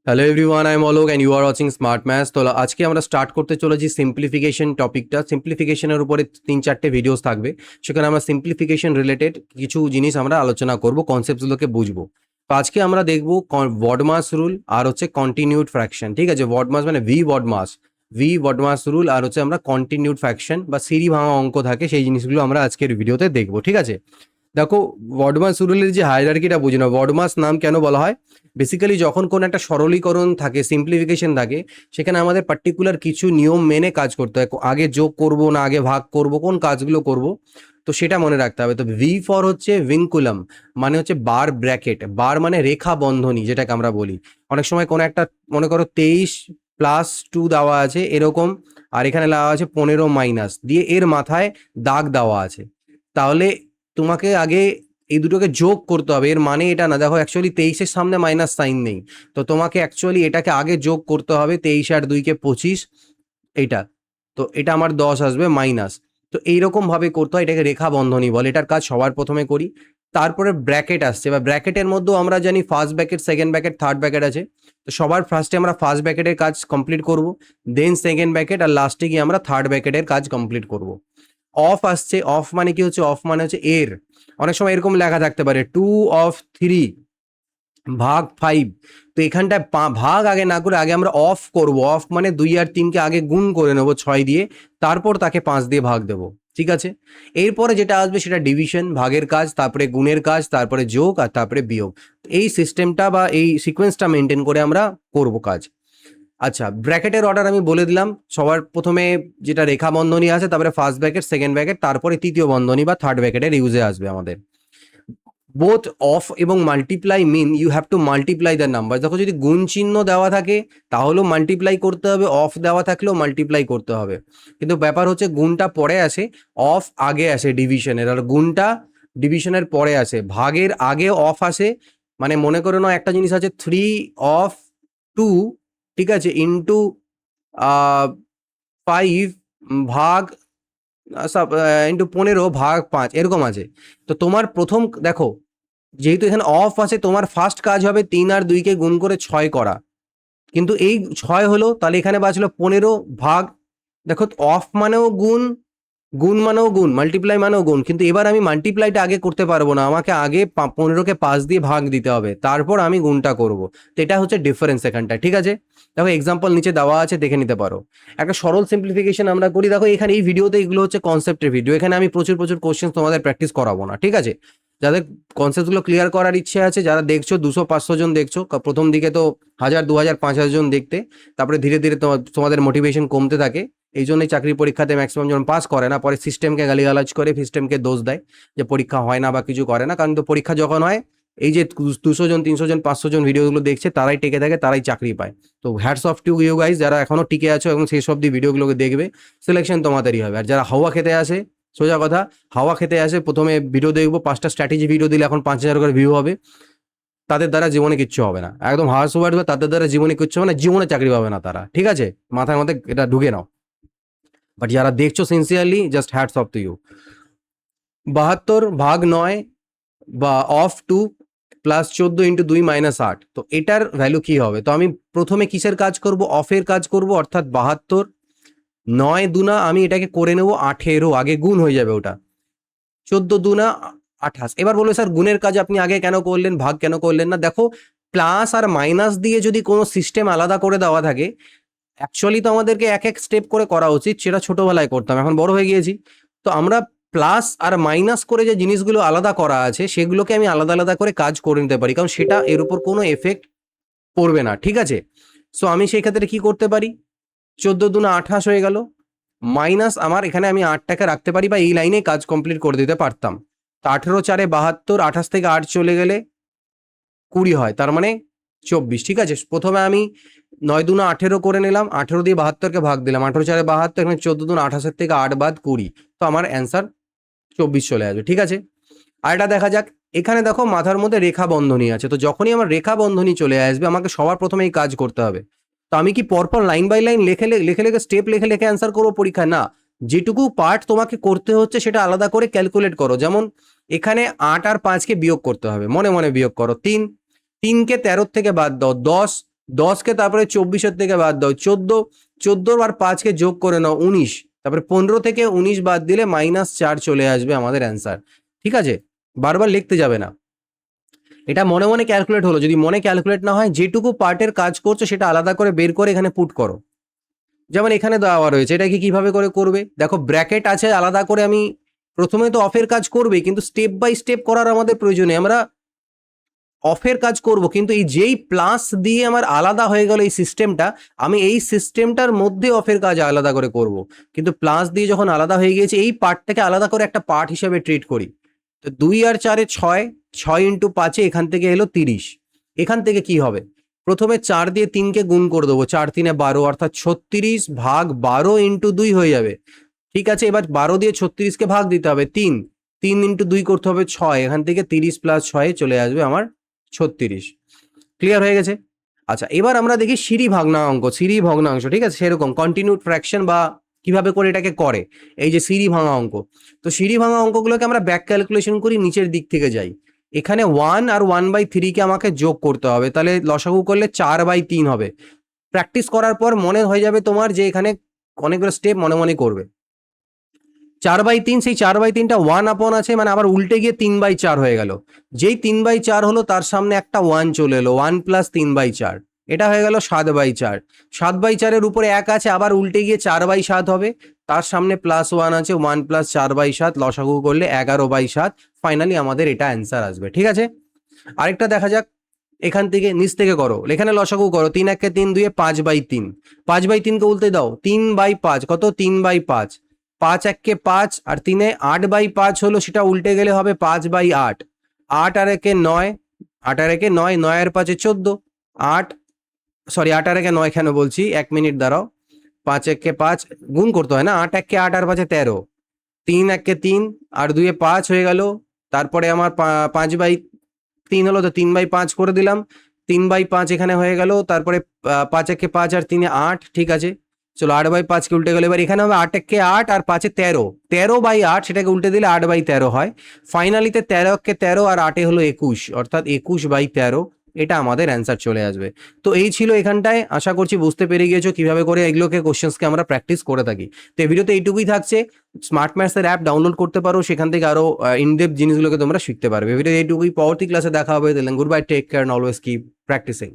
Hello everyone, I am Alok and you are watching smart maths. তো আজকে আমরা start করতে চলেছি সিম্পলিফিকেশন টপিকটা। সিম্পলিফিকেশনের উপরে 3-4টে ভিডিওস থাকবে, সেখানে আমরা সিম্পলিফিকেশন রিলেটেড কিছু জিনিস আমরা আলোচনা করব, কনসেপ্টসগুলোকে বুঝবো। তো আজকে আমরা দেখবো ওয়ার্ডমাস রুল আর হচ্ছে কন্টিনিউড ফ্র্যাকশন। ঠিক আছে, ওয়ার্ডমাস মানে ভি ওয়ার্ডমাস রুল, আর হচ্ছে আমরা কন্টিনিউড ফ্র্যাকশন বা সিরি ভাঙা অঙ্ক থাকে, সেই জিনিসগুলো আমরা আজকের ভিডিওতে দেখবো। ঠিক আছে, দেখো ওয়ার্ডমাস রুলের যে হায়ারার্কিটা বুঝি না, ওয়ার্ডমাস নাম কেন বলা হয়? বেসিক্যালি যখন কোনো একটা সরলীকরণ থাকে, সিম্পলিফিকেশন থাকে, সেখানে আমাদের পার্টিকুলার কিছু নিয়ম মেনে কাজ করতে হয়। আগে যোগ করব না আগে ভাগ করব, কোন কাজগুলো করব, তো সেটা মনে রাখতে হবে। তো ভি ফর হচ্ছে ভিনকুলাম, মানে হচ্ছে বার ব্র্যাকেট, বার মানে রেখা বন্ধনী যেটাকে আমরা বলি। অনেক সময় কোনো একটা, মনে করো 23+2 দেওয়া আছে এরকম, আর এখানে দেওয়া আছে 15 দিয়ে এর মাথায় দাগ দেওয়া আছে, তাহলে তোমাকে আগে এই দুটোকে যোগ করতে হবে। এর মানে এটা না, দেখো অ্যাকচুয়ালি 23-এর সামনে মাইনাস সাইন নেই, তো তোমাকে অ্যাকচুয়ালি এটাকে আগে যোগ করতে হবে। 23 আর 2 কে 25, এইটা, তো এটা আমার 10 আসবে মাইনাস। তো এইরকম ভাবে করতে হয়, এটাকে রেখা বন্ধনী বলে। এটার কাজ সবার প্রথমে করি। তারপরে ব্র্যাকেট আসছে, বা ব্র্যাকেটের মধ্যেও আমরা জানি first bracket, second bracket, third bracket আছে। তো সবার ফার্স্টে আমরা ফার্স্ট ব্র্যাকেটের কাজ কমপ্লিট করব, দেন সেকেন্ড ব্র্যাকেট, আর লাস্টে গিয়ে আমরা থার্ড ব্র্যাকেটের কাজ কমপ্লিট করব। অফ আসছে, অফ মানে কি হচ্ছে? অফ মানে হচ্ছে এর, অনেক সময় এরকম লেখা থাকতে পারে 2/3 তো এখানটায় ভাগ আগে না করে আগে আমরা অফ করব। অফ মানে 2 আর 3কে আগে গুণ করে নেবো 6 দিয়ে, তারপর তাকে 5 দিয়ে ভাগ দেব। ঠিক আছে, এরপরে যেটা আসবে সেটা ডিভিশন, ভাগের কাজ, তারপরে গুণের কাজ, তারপরে যোগ, আর তারপরে বিয়োগ। এই সিস্টেমটা বা এই সিকোয়েন্সটা মেনটেন করে আমরা করব কাজ। আচ্ছা, ব্র্যাকেটের অর্ডার আমি বলে দিলাম। সবার প্রথমে যেটা রেখা বন্ধনী আছে, তারপরে ফার্স্ট ব্র্যাকেট, সেকেন্ড ব্র্যাকেট, তারপরে তৃতীয় বন্ধনী বা থার্ড ব্র্যাকেটের ইউজে আসবে আমাদের। বোথ অফ এবং multiply mean you have to multiply the number. দেখো যদি গুণ চিহ্ন দেওয়া থাকে তাহলেও মাল্টিপ্লাই করতে হবে, অফ দেওয়া থাকলেও মাল্টিপ্লাই করতে হবে। কিন্তু ব্যাপার হচ্ছে গুণটা পরে আসে, অফ আগে আসে ডিভিশনের, আর গুণটা ডিভিশনের পরে আসে। ভাগের আগে অফ আসে, মানে মনে করে নাও একটা জিনিস আছে 3/2, ঠিক আছে, ইন্টু 5 ভাগ ইন্টু 15 ভাগ 5 এরকম আছে। তো তোমার প্রথম দেখো, যেহেতু এখানে অফ আছে, তোমার ফার্স্ট কাজ হবে 3 আর 2 কে গুণ করে 6 করা। কিন্তু এই 6 হলো, তাহলে এখানে বাঁচলো 15 ভাগ। দেখো অফ মানেও গুণ, গুণ মানেও গুণ, মাল্টিপ্লাই মানেও গুণ, কিন্তু এবার আমি মাল্টিপ্লাইটা আগে করতে পারবো না, আমাকে আগে 15কে 5 দিয়ে ভাগ দিতে হবে, তারপর আমি গুণটা করব। তো এটা হচ্ছে ডিফারেন্স এখানটা। ঠিক আছে, দেখো এক্সাম্পল নিচে দেওয়া আছে, দেখে নিতে পারো। একটা সরল সিম্পলিফিকেশন আমরা করি। দেখো এখানে এই ভিডিওতে এগুলো হচ্ছে কনসেপ্টের ভিডিও, এখানে আমি প্রচুর প্রচুর কোশ্চেন তোমাদের প্র্যাকটিস করাবো না। ঠিক আছে, যাদের কনসেপ্টগুলো ক্লিয়ার করার ইচ্ছে আছে, যারা দেখছো 200-500 জন দেখছো, প্রথম দিকে তো 1000, 2000, 5000 জন দেখতে, তারপরে ধীরে ধীরে তোমাদের মোটিভেশন কমতে থাকে। এই জন্যই চাকরি পরীক্ষাতে ম্যাক্সিমাম জন পাস করে না, পরে সিস্টেমকে গালিগালাজ করে, সিস্টেমকে দোষ দেয় যে পরীক্ষা হয় না বা কিছু করে না। কারণ তো পরীক্ষা যখন হয়, এই যে 200 জন, 300 জন, 500 জন ভিডিওগুলো দেখছে, তারাই টিকে থাকে, তারাই চাকরি পায়। তো hats off to you guys, যারা এখনো টিকে আছো এবং সেই সব দিয়ে ভিডিওগুলোকে দেখবে, সিলেকশন তোমাদেরই হবে। আর যারা হাওয়া খেতে আসে, সোজা কথা, হাওয়া খেতে আসে, প্রথমে ভিডিও দেখবো, 5টা স্ট্র্যাটেজি ভিডিও দিলে এখন 5000 করে ভিউ হবে, তাদের দ্বারা জীবনে কিচ্ছু হবে না। একদম হার্স ওয়ার্ড, তাদের দ্বারা জীবনে কিচ্ছু হবে না, জীবনে চাকরি পাবে না তারা। ঠিক আছে, মাথায় মধ্যে এটা ঢুকে নাও। বাট যারা দেখছো sincerely, just hats off to you. 72/9 বা অফ 2 প্লাস 14 × 2 - 8, তো এটার ভ্যালু কি হবে? তো আমি প্রথমে কিসের কাজ করব? অফের কাজ করব, অর্থাৎ 72, 9 দুনা আমি এটাকে করে নেবো 18, আগে গুণ হয়ে যাবে ওটা, 14 দুনা 28। এবার বলবে স্যার গুণের কাজ আপনি আগে কেন করলেন, ভাগ কেন করলেন না? দেখো, প্লাস আর মাইনাস দিয়ে যদি কোনো সিস্টেম আলাদা করে দেওয়া থাকে, অ্যাকচুয়ালি তো আমাদেরকে এক এক স্টেপ করে করা উচিত, সেটা ছোটবেলায় করতাম, এখন বড় হয়ে গিয়েছি। তো আমরা প্লাস আর মাইনাস করে যে জিনিসগুলো আলাদা করা আছে, সেগুলোকে আমি আলাদা আলাদা করে কাজ করে নিতে পারি, কারণ সেটা এর উপর কোনো এফেক্ট পড়বে না। ঠিক আছে, সো আমি সেই ক্ষেত্রে কি করতে পারি? 14 দুনা 28 হয়ে গেল, মাইনাস আমার এখানে আমি 8টাকে রাখতে পারি, বা এই লাইনে কাজ কমপ্লিট করে দিতে পারতাম। তো 18 × 4 = 72, 28 থেকে 8 চলে গেলে 20 হয়, তার মানে 24। ঠিক আছে, প্রথমে আমি 9 দুনা 18 করে নিলাম, 18 দিয়ে 72কে ভাগ দিলাম, 18 × 4 = 72, এখানে 14 দুনা 28 থেকে 8 বাদ 20, তো আমার অ্যান্সার 24 চলে আসবে। ঠিক আছে, আর এটা দেখা যাক। এখানে দেখো মাথার মধ্যে রেখা বন্ধনী আছে, তো যখনই আমার রেখা বন্ধনী চলে আসবে, আমাকে সবার প্রথমে এই কাজ করতে হবে। তো আমি কি পরপর লাইন বাই লাইন লেখে লেখে স্টেপ লেখে লেখে অ্যান্সার করবো পরীক্ষায়? না, যেটুকু পার্ট তোমাকে করতে হচ্ছে সেটা আলাদা করে ক্যালকুলেট করো। যেমন এখানে 8 আর 5কে বিয়োগ করতে হবে, মনে মনে বিয়োগ করো। 3কে 13 থেকে বাদ দাও, 10, 10কে তারপরে 24-এর থেকে বাদ দাও 14, 14 আর 5কে যোগ করে নাও 19, তারপরে 15 থেকে 19 বাদ দিলে -4 চলে আসবে আমাদের অ্যান্সার। ঠিক আছে, বারবার লিখতে যাবে না, এটা মনে মনে ক্যালকুলেট হলো। যদি মনে ক্যালকুলেট না হয়, যেটুকু পার্টের কাজ করছো সেটা আলাদা করে বের করে এখানে পুট করো। যেমন এখানে দেওয়া রয়েছে, এটাকে কিভাবে করে করবে দেখো, ব্র্যাকেট আছে আলাদা করে, আমি প্রথমে তো অফের কাজ করবে, কিন্তু স্টেপ বাই স্টেপ করার আমাদের প্রয়োজনে আমরা অফের কাজ করব, কিন্তু এই যেই প্লাস দিয়ে আমার আলাদা হয়ে গেল এই সিস্টেমটা, আমি এই সিস্টেমটার মধ্যে অফের কাজ আলাদা করে করব, কিন্তু প্লাস দিয়ে যখন আলাদা হয়ে গিয়েছে এই পার্টটাকে আলাদা করে একটা পার্ট হিসেবে ট্রিট করি। তো 2 আর 4 6, 6 ইন্টু 5 এখান থেকে এলো 30। এখান থেকে কি হবে, প্রথমে 4 দিয়ে 3কে গুণ করে দেবো, 4 3 12, অর্থাৎ 36 ভাগ 12 ইন্টু 2 হয়ে যাবে। ঠিক আছে, এবার 12 দিয়ে 36কে ভাগ দিতে হবে 3, 3 ইন্টু 2 করতে হবে 6, এখান থেকে 30 প্লাস 6 চলে আসবে আমার 36। ক্লিয়ার হয়ে গেছে? আচ্ছা, এবার আমরা দেখি সিঁড়ি ভগ্নাঙ্ক, সিঁড়ি ভগ্নাংশ। ঠিক আছে, সেরকম কন্টিনিউড ফ্র্যাকশন বা কিভাবে করে এটাকে করে, এই যে সিঁড়ি ভাঙা অঙ্ক। তো সিঁড়ি ভাঙা অঙ্কগুলোকে আমরা ব্যাক ক্যালকুলেশন করি, নিচের দিক থেকে যাই। এখানে 1 আর 1/3কে আমাকে যোগ করতে হবে, তাহলে লসাগু করলে 4/3 হবে। প্র্যাকটিস করার পর মনে হয়ে যাবে তোমার যে এখানে অনেকগুলো স্টেপ মনে মনে করবে। 4/3, সেই 4/3টা 1 আছে, মানে আবার উল্টে গিয়ে 3/4 হয়ে গেল। যেই 3/4 হলো তার সামনে একটা 1 চলে এলো, 1 প্লাস 3/4, এটা হয়ে গেল 7/4। 7/4-এর উপরে 1 আছে, আবার উল্টে গিয়ে 4/7 হবে, তার সামনে প্লাস 1 আছে, 1 প্লাস 4/7, লসাগু করলে 11/7। ফাইনালি আমাদের এটা অ্যান্সার আসবে। ঠিক আছে, আরেকটা দেখা যাক, এখান থেকে নিচ থেকে করো, এখানে লসাগু করো, 3 1 3 2 5/3, 5/3কে উল্টে দাও, 3/5 কত, 3/5, 5 1 5 আর 3 8/5 হলো, সেটা উল্টে গেলে হবে 5/8, 8 আর 1 9, 8 আর 1 9, 9 আর 5 14, 8, সরি 8 আর 1 9 কেন বলছি, 1 মিনিট দাঁড়াও, 5 1 5 গুণ করতে হয় না, 8 1 8 আর 5 13, 3 1 3 আর 2 5 হয়ে গেল, তারপরে আমার 5/3 হলো, তো 3/5 করে দিলাম, 3/5 এখানে হয়ে গেল, তারপরে 5 1 5 আর 3 8। ঠিক আছে, চলো 8/5কে উল্টে গেল, এবার এখানে হবে 8 1 8 আর 5 13, 13/8, সেটাকে উল্টে দিলে 8/13 হয়। ফাইনালিতে 13 1 13 আর 8 হলো 21, অর্থাৎ 21/13, এটা আমাদের অ্যান্সার চলে আসবে। তো এই ছিল এখানটায়, আশা করছি বুঝতে পেরে গিয়েছো কিভাবে করে এগুলোকে কোশ্চেন্সকে আমরা প্র্যাকটিস করে থাকি। তো এই ভিডিওতে এইটুকুই থাকছে। স্মার্ট ম্যাথসের অ্যাপ ডাউনলোড করতে পারো, সেখান থেকে আরো ইনডেপথ জিনিসগুলোকে তোমরা শিখতে পারবে। ভিডিও এইটুকুই, পরবর্তী ক্লাসে দেখা হবে। Good bye, take care, always keep practising.